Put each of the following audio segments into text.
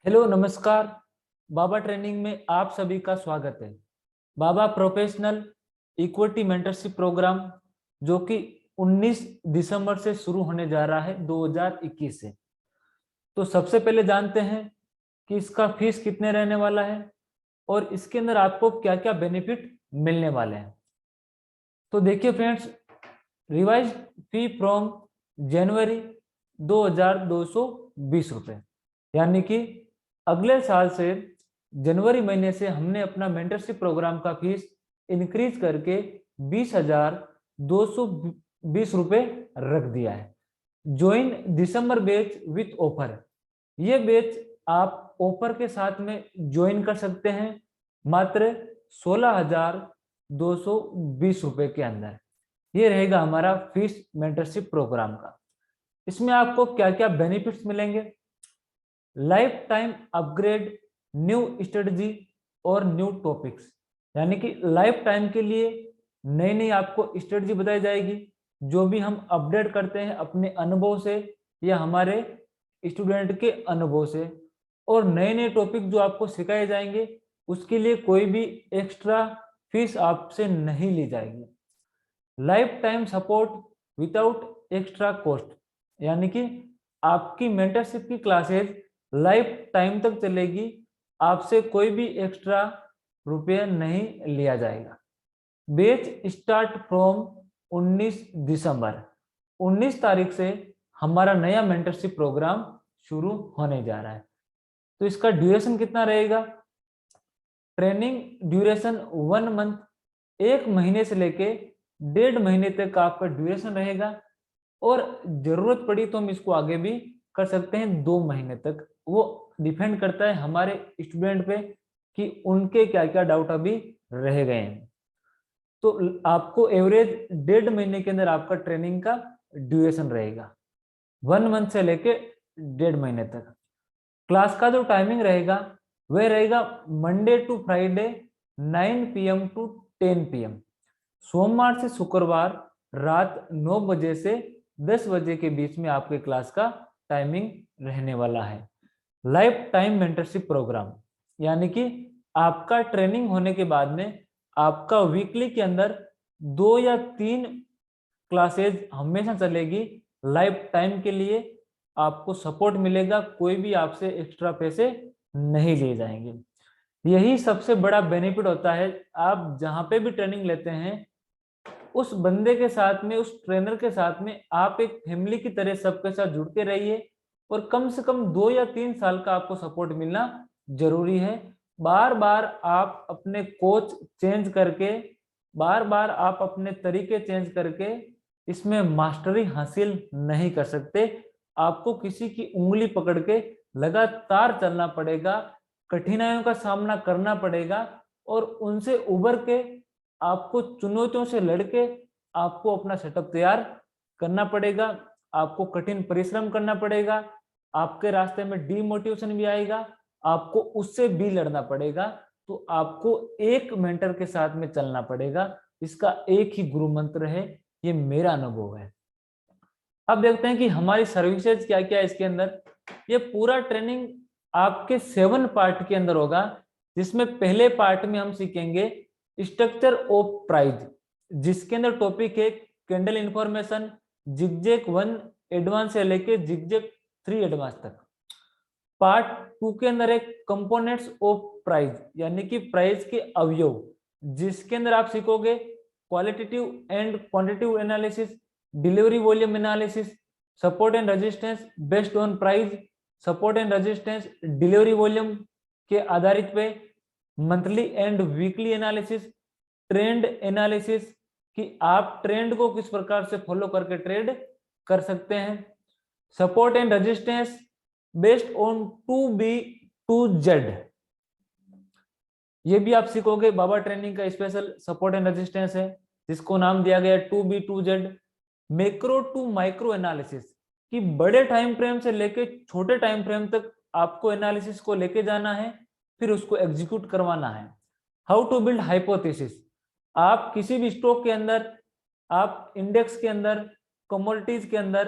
Hello नमस्कार। बाबा training में आप सभी का स्वागत है। बाबा प्रोफेशनल इक्विटी मेंटरशिप प्रोग्राम जो कि 19 दिसंबर से शुरू होने जा रहा है 2021 से। तो सबसे पहले जानते हैं कि इसका फीस कितने रहने वाला है और इसके अंदर आपको क्या क्या बेनिफिट मिलने वाले हैं। तो देखिए friends, revise fee from January 2220 रुपये, यानी कि अगले साल से जनवरी महीने से हमने अपना मेंटरशिप प्रोग्राम का फीस इंक्रीज करके 20,220 रुपये रख दिया है। Join December batch with offer, ये बैच आप ऑफर के साथ में ज्वाइन कर सकते हैं मात्र 16,220 रुपये के अंदर। ये रहेगा हमारा फीस मेंटरशिप प्रोग्राम का। इसमें आपको क्या क्या बेनिफिट्स मिलेंगे? Life time upgrade, new strategy और न्यू टॉपिक्स, यानी कि लाइफ टाइम के लिए नई नई आपको स्ट्रेटजी बताई जाएगी जो भी हम अपडेट करते हैं अपने अनुभव से या हमारे स्टूडेंट के अनुभव से, और नए नए टॉपिक जो आपको सिखाए जाएंगे उसके लिए कोई भी एक्स्ट्रा फीस आपसे नहीं ली जाएगी। Life time support without extra cost, यानी कि आपकी मेंटरशिप की क्लासेज लाइफ टाइम तक चलेगी, आपसे कोई भी एक्स्ट्रा रुपया नहीं लिया जाएगा। बैच स्टार्ट फ्रॉम 19 दिसंबर, 19 तारीख से हमारा नया मेंटरशिप प्रोग्राम शुरू होने जा रहा है। तो इसका ड्यूरेशन कितना रहेगा? ट्रेनिंग ड्यूरेशन 1 मंथ, 1 महीने से लेके 1.5 महीने तक आपका ड्यूरेशन रहेगा, और जरूरत पड़ी तो हम इसको आगे भी कर सकते हैं 2 महीने तक। वो डिपेंड करता है हमारे स्टूडेंट पे कि उनके क्या क्या डाउट अभी रह गए हैं। तो आपको एवरेज 1.5 महीने के अंदर आपका ट्रेनिंग का ड्यूरेशन रहेगा, 1 मंथ से लेके 1.5 महीने तक। क्लास का जो टाइमिंग रहेगा वह रहेगा Monday to Friday 9 PM to 10 PM, सोमवार से शुक्रवार रात 9 बजे से 10 बजे के बीच में आपके क्लास का टाइमिंग रहने वाला है। लाइफ टाइम मेंटरशिप प्रोग्राम, यानी कि आपका ट्रेनिंग होने के बाद में आपका वीकली के अंदर 2 या 3 क्लासेज हमेशा चलेगी। लाइफ टाइम के लिए आपको सपोर्ट मिलेगा, कोई भी आपसे एक्स्ट्रा पैसे नहीं लिए जाएंगे। यही सबसे बड़ा बेनिफिट होता है। आप जहां पे भी ट्रेनिंग लेते हैं उस बंदे के साथ में, उस ट्रेनर के साथ में आप एक फैमिली की तरह सबके साथ जुड़ते रहिए, और कम से कम 2 या 3 साल का आपको सपोर्ट मिलना जरूरी है। बार बार आप अपने कोच चेंज करके, बार बार आप अपने तरीके चेंज करके इसमें मास्टरी हासिल नहीं कर सकते। आपको किसी की उंगली पकड़ के लगातार चलना पड़ेगा, कठिनाइयों का सामना करना पड़ेगा, और उनसे उबर के आपको चुनौतियों से लड़के आपको अपना सेटअप तैयार करना पड़ेगा। आपको कठिन परिश्रम करना पड़ेगा, आपके रास्ते में डीमोटिवेशन भी आएगा, आपको उससे भी लड़ना पड़ेगा। तो आपको एक मेंटर के साथ में चलना पड़ेगा, इसका एक ही गुरु मंत्र है, ये मेरा अनुभव है। अब देखते हैं कि हमारी सर्विसेज क्या क्या है इसके अंदर। ये पूरा ट्रेनिंग आपके 7 पार्ट के अंदर होगा, जिसमें पहले पार्ट में हम सीखेंगे स्ट्रक्चर ऑफ प्राइज, जिसके अंदर टॉपिक है कैंडल इंफॉर्मेशन, जिगजैग 1 एडवांस से लेके जिगजैग 3 एडवांस तक। पार्ट 2 के अंदर एक कंपोनेंट्स ऑफ प्राइस, यानी कि प्राइस के अवयव, जिसके अंदर आप सीखोगे qualitative and quantitative analysis, delivery volume analysis, support and resistance based on price, support and resistance delivery volume के आधारित पे, monthly and weekly analysis, trend analysis कि आप ट्रेंड को किस प्रकार से फॉलो करके ट्रेड कर सकते हैं, support and resistance based on 2B to Z, ये भी आप सीखोगे। बाबा ट्रेनिंग का स्पेशल सपोर्ट एंड रेजिस्टेंस है, जिसको नाम दिया गया 2B to Z। Macro to micro analysis कि बड़े टाइम फ्रेम से लेके छोटे टाइम फ्रेम तक आपको एनालिसिस को लेके जाना है, फिर उसको एग्जीक्यूट करवाना है। हाउ टू बिल्ड हाइपोथेसिस, आप किसी भी स्टॉक के अंदर, आप इंडेक्स के अंदर, कमोडिटीज के अंदर,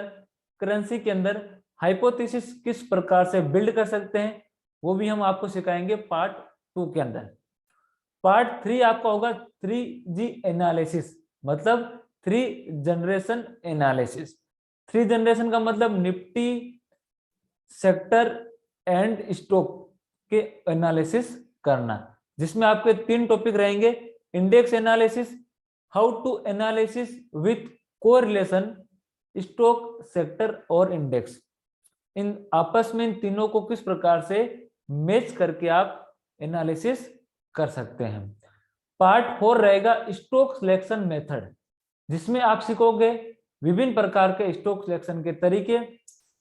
करेंसी के अंदर हाइपोथेसिस किस प्रकार से बिल्ड कर सकते हैं, वो भी हम आपको सिखाएंगे पार्ट 2 के अंदर। पार्ट 3 आपका होगा 3G एनालिसिस, मतलब 3 जनरेशन एनालिसिस। 3 जनरेशन का मतलब निफ्टी, सेक्टर एंड स्टॉक के एनालिसिस करना, जिसमें आपके 3 टॉपिक रहेंगे। Index analysis, how to analysis with correlation stock, sector और इंडेक्स। इन आपस में इन तीनों को किस प्रकार से मैच करके आप एनालिसिस कर सकते हैं। पार्ट 4 रहेगा स्टॉक सिलेक्शन मेथड, जिसमें आप सीखोगे विभिन्न प्रकार के स्टॉक सिलेक्शन के तरीके,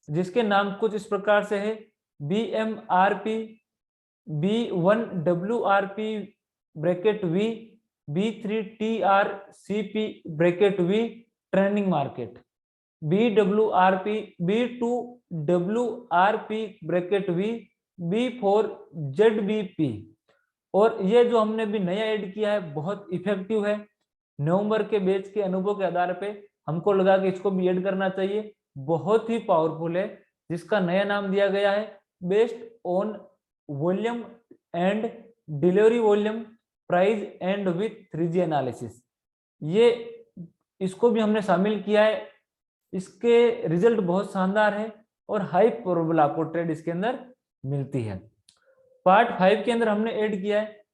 जिसके नाम कुछ इस प्रकार से है। BMRP, B1WRP bracket V, B3TRCP bracket V trending market, BWRP, B2WRP bracket V, B4ZBP। और ये जो हमने भी नया ऐड किया है बहुत इफेक्टिव है। नवंबर के बैच के अनुभव के आधार पे हमको लगा कि इसको भी ऐड करना चाहिए, बहुत ही पावरफुल है, जिसका नया नाम दिया गया है based on volume and delivery volume price and with 3G analysis. ये इसको भी हमने शामिल किया है। इसके रिजल्ट बहुत शानदार है और हाई प्रोबेबल आपको ट्रेड इसके अंदर मिलती है। पार्ट 5 के अंदर हमने ऐड किया है,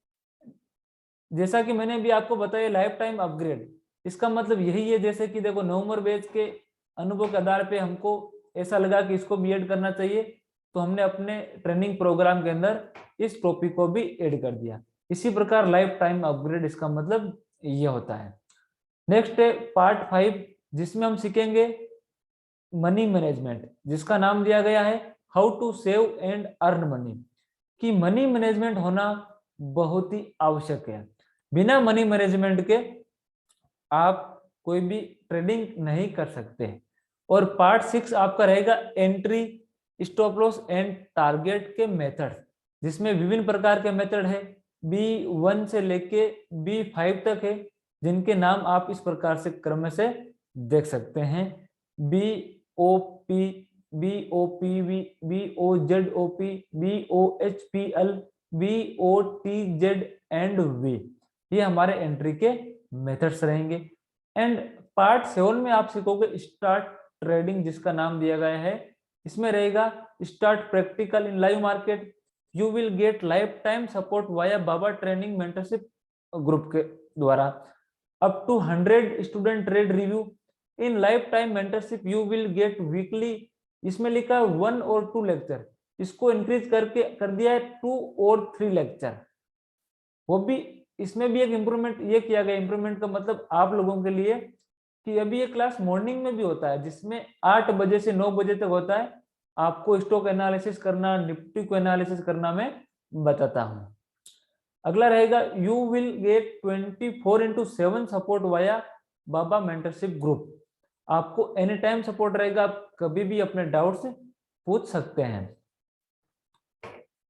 जैसा कि मैंने भी आपको बताया, लाइफ टाइम अपग्रेड। इसका मतलब यही है, जैसे कि देखो नवंबर बैच के अनुभव के आधार पे हमको ऐसा लगा कि इसको भी ऐड करना चाहिए, तो हमने अपने ट्रेनिंग प्रोग्राम के अंदर इस टॉपिक को भी ऐड कर दिया। इसी प्रकार लाइफ टाइम अपग्रेड, इसका मतलब ये होता है। नेक्स्ट है पार्ट 5, जिसमें हम सीखेंगे मनी मैनेजमेंट, जिसका नाम दिया गया है how to save and earn money. कि मनी मैनेजमेंट होना बहुत ही आवश्यक है। बिना मनी मैनेजमेंट के आप कोई भी ट्रेडिंग नहीं कर सकते। और पार्ट 6 आपका रहेगा entry, stop loss and target के मेथड, जिसमें विभिन्न प्रकार के मेथड है। B1 से लेके B5 तक है, जिनके नाम आप इस प्रकार से क्रम से देख सकते हैं। BOP, BOPV, BOZOP, BOHPL, BOTZ and V, ये हमारे एंट्री के मेथड्स रहेंगे। एंड पार्ट 7 में आप सीखोगे स्टार्ट ट्रेडिंग, जिसका नाम दिया गया है। इसमें रहेगा start practical in live market, you will get life time support via Baba training mentorship group के द्वारा, up to 100 student trade review in life time mentorship, you will get weekly, इसमें लिखा 1 और 2 लेक्चर, इसको इंक्रीज करके कर दिया है 2 और 3 लेक्चर। वो भी इसमें भी एक इम्प्रूवमेंट ये किया गया। इम्प्रूवमेंट का मतलब आप लोगों के लिए कि अभी ये क्लास मॉर्निंग में भी होता है, जिसमें 8 बजे से 9 बजे तक होता है। आपको स्टॉक एनालिसिस करना, निफ्टी को एनालिसिस करना मैं बताता हूं। अगला रहेगा you will gate 24/7 support via Baba mentorship group. आपको एनी टाइम सपोर्ट रहेगा, आप कभी भी अपने डाउट्स पूछ सकते हैं।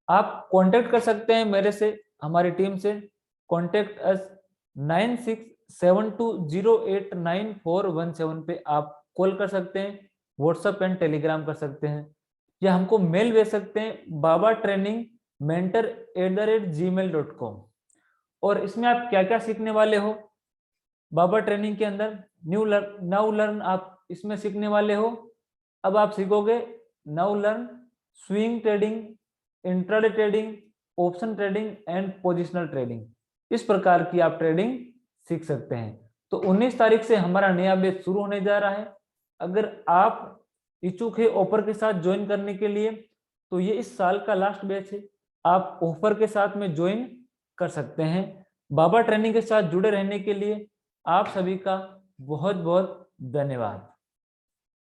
आप कांटेक्ट कर सकते हैं मेरे से, हमारी टीम से। कॉन्टेक्ट अस 9672089417 पे आप कॉल कर सकते हैं, व्हाट्सएप एंड टेलीग्राम कर सकते हैं, या हमको मेल भेज सकते हैं babatrainingmentor@gmail.com। और इसमें आप क्या क्या सीखने वाले हो बाबा ट्रेनिंग के अंदर, नाउ लर्न आप इसमें सीखने वाले हो। अब आप सीखोगे now learn swing trading, intraday trading, option trading and positional trading. इस प्रकार की आप ट्रेडिंग सीख सकते हैं। तो 19 तारीख से हमारा नया बैच शुरू होने जा रहा है। अगर आप इच्छुक है ऑफर के साथ ज्वाइन करने के लिए, तो ये इस साल का लास्ट बैच है। आप ऑफर के साथ में ज्वाइन कर सकते हैं। बाबा ट्रेनिंग के साथ जुड़े रहने के लिए आप सभी का बहुत बहुत धन्यवाद।